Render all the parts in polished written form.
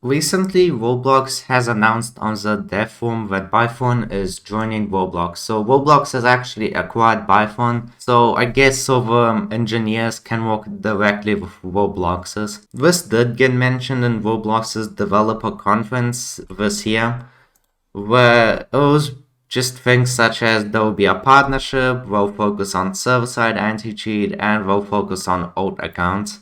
Recently, Roblox has announced on the dev forum that Byphone is joining Roblox. So Roblox has actually acquired Byphone. So I guess server engineers can work directly with Robloxers. This did get mentioned in Roblox's developer conference this year, where it was just things such as there will be a partnership, they'll focus on server-side anti-cheat, and they'll focus on alt accounts.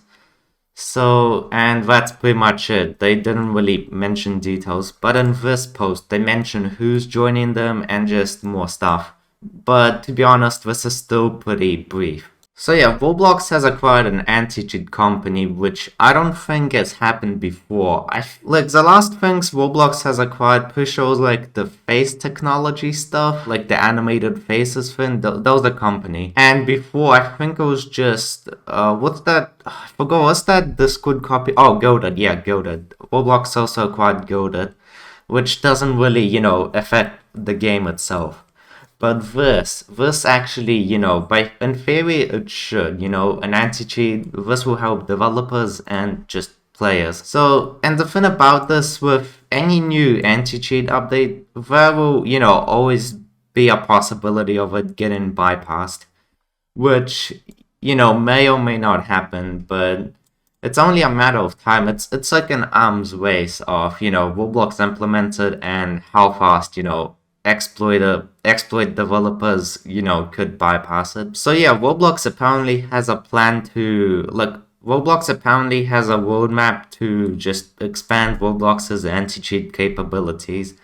So, and that's pretty much it. They didn't really mention details, but in this post, they mention who's joining them and just more stuff. But to be honest, this is still pretty brief. So yeah, Roblox has acquired an anti-cheat company, which I don't think has happened before. Like the last things Roblox has acquired pretty sure was like the face technology stuff, like the animated faces thing. That was the company. And before, I think it was just what's that? I forgot. What's that Discord copy? Oh, Goated. Yeah, Goated. Roblox also acquired Goated, which doesn't really, affect the game itself. But this actually, by in theory, it should, an anti-cheat. This will help developers and just players. So, and the thing about this, with any new anti-cheat update, there will, always be a possibility of it getting bypassed, which, may or may not happen, but it's only a matter of time. It's like an arms race of, Roblox implemented and how fast, exploit developers, could bypass it. So yeah, Roblox apparently has a roadmap to just expand Roblox's anti-cheat capabilities.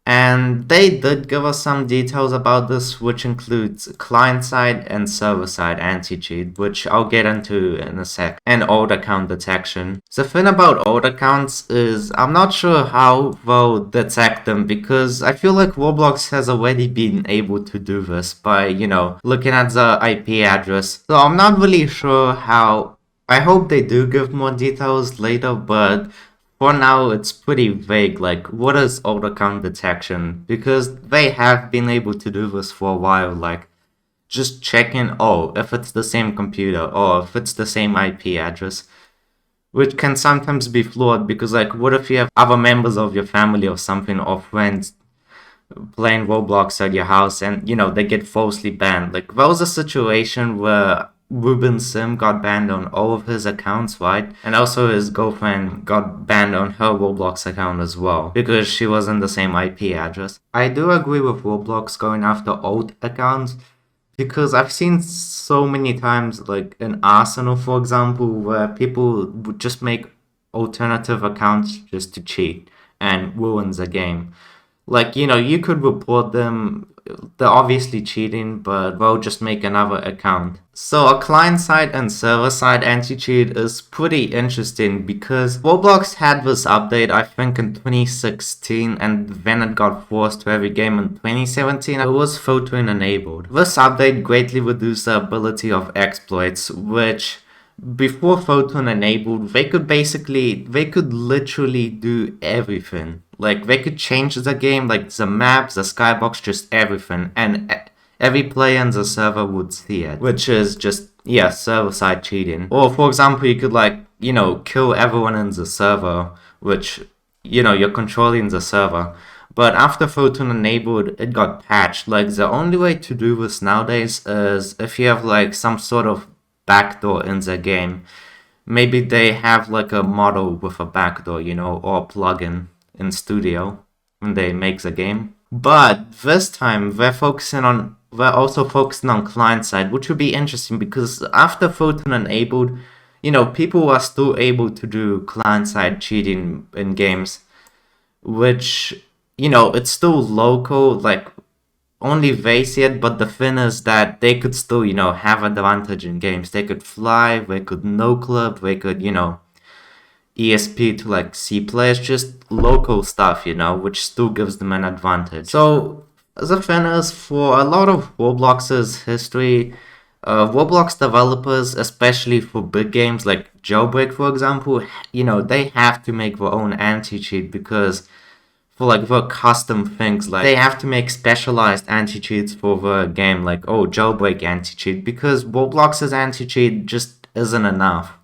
And they did give us some details about this, which includes client-side and server-side anti-cheat, which I'll get into in a sec, and old account detection. The thing about old accounts is I'm not sure how they'll detect them, because I feel like Roblox has already been able to do this by, looking at the IP address. So I'm not really sure how. I hope they do give more details later, but for now, it's pretty vague, like, what is old account detection? Because they have been able to do this for a while, like, just checking, oh, if it's the same computer, or if it's the same IP address, which can sometimes be flawed, because, like, what if you have other members of your family or something, or friends playing Roblox at your house, and, they get falsely banned? Like, there was a situation where Ruben Sim got banned on all of his accounts, right? And also his girlfriend got banned on her Roblox account as well, because she was in the same IP address. I do agree with Roblox going after old accounts, because I've seen so many times, like in Arsenal, for example, where people would just make alternative accounts just to cheat and ruins the game. Like, you could report them, they're obviously cheating, but they'll just make another account. So a client-side and server-side anti-cheat is pretty interesting, because Roblox had this update, I think, in 2016, and then it got forced to every game in 2017. It was filtering enabled. This update greatly reduced the ability of exploits, which before Photon enabled, they could literally do everything. Like, they could change the game, like the maps, the skybox, just everything. And every player in the server would see it, which is just, yeah, server-side cheating. Or, for example, you could, like, kill everyone in the server, which, you're controlling the server. But after Photon enabled, it got patched. Like, the only way to do this nowadays is if you have, like, some sort of backdoor in the game. Maybe they have like a model with a backdoor, or a plugin in Studio when they make the game. But this time they're also focusing on client side, which would be interesting, because after Photon enabled, people are still able to do client side cheating in games, which, it's still local, like only they see it, but the thing is that they could still, have advantage in games. They could fly, they could no clip, they could, ESP to like C players, just local stuff, which still gives them an advantage. So the thing is, for a lot of Roblox's history, Roblox developers, especially for big games like Jailbreak, for example, they have to make their own anti-cheat, because for like the custom things, like they have to make specialized anti-cheats for the game, like, oh, Jailbreak anti-cheat, because Roblox's anti-cheat just isn't enough.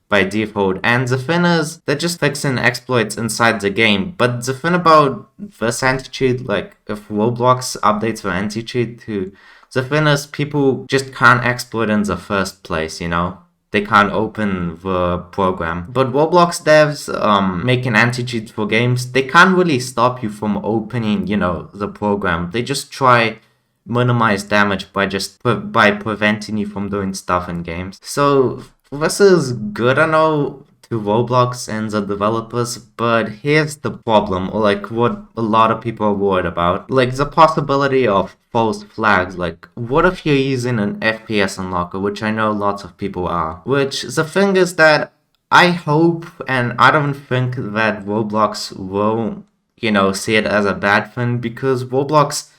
by default. And the thing is, they're just fixing exploits inside the game. But the thing about this anti-cheat, like if Roblox updates for anti-cheat to, the thing is people just can't exploit in the first place, you know? They can't open the program. But Roblox devs making anti-cheat for games, they can't really stop you from opening, you know, the program. They just try minimize damage by preventing you from doing stuff in games. So this is good, I know, to Roblox and the developers, but here's the problem, or like what a lot of people are worried about. Like the possibility of false flags. Like, what if you're using an FPS unlocker, which I know lots of people are. Which the thing is that I hope and I don't think that Roblox will, you know, see it as a bad thing, because Roblox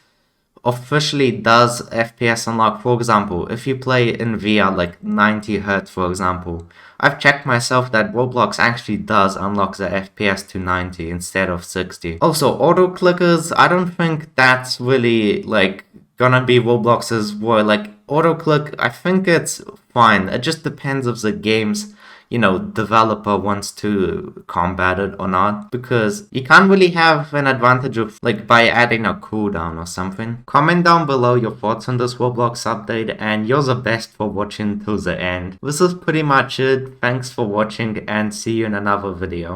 officially does FPS unlock. For example, if you play in VR like 90 Hz, for example, I've checked myself that Roblox actually does unlock the FPS to 90 instead of 60. Also, auto clickers, I don't think that's really like gonna be Roblox's war. Like auto click, I think it's fine. It just depends if the game's, you know, developer wants to combat it or not, because you can't really have an advantage of like by adding a cooldown or something. Comment down below your thoughts on this Roblox update, and you're the best for watching till the end. This is pretty much it. Thanks for watching and see you in another video.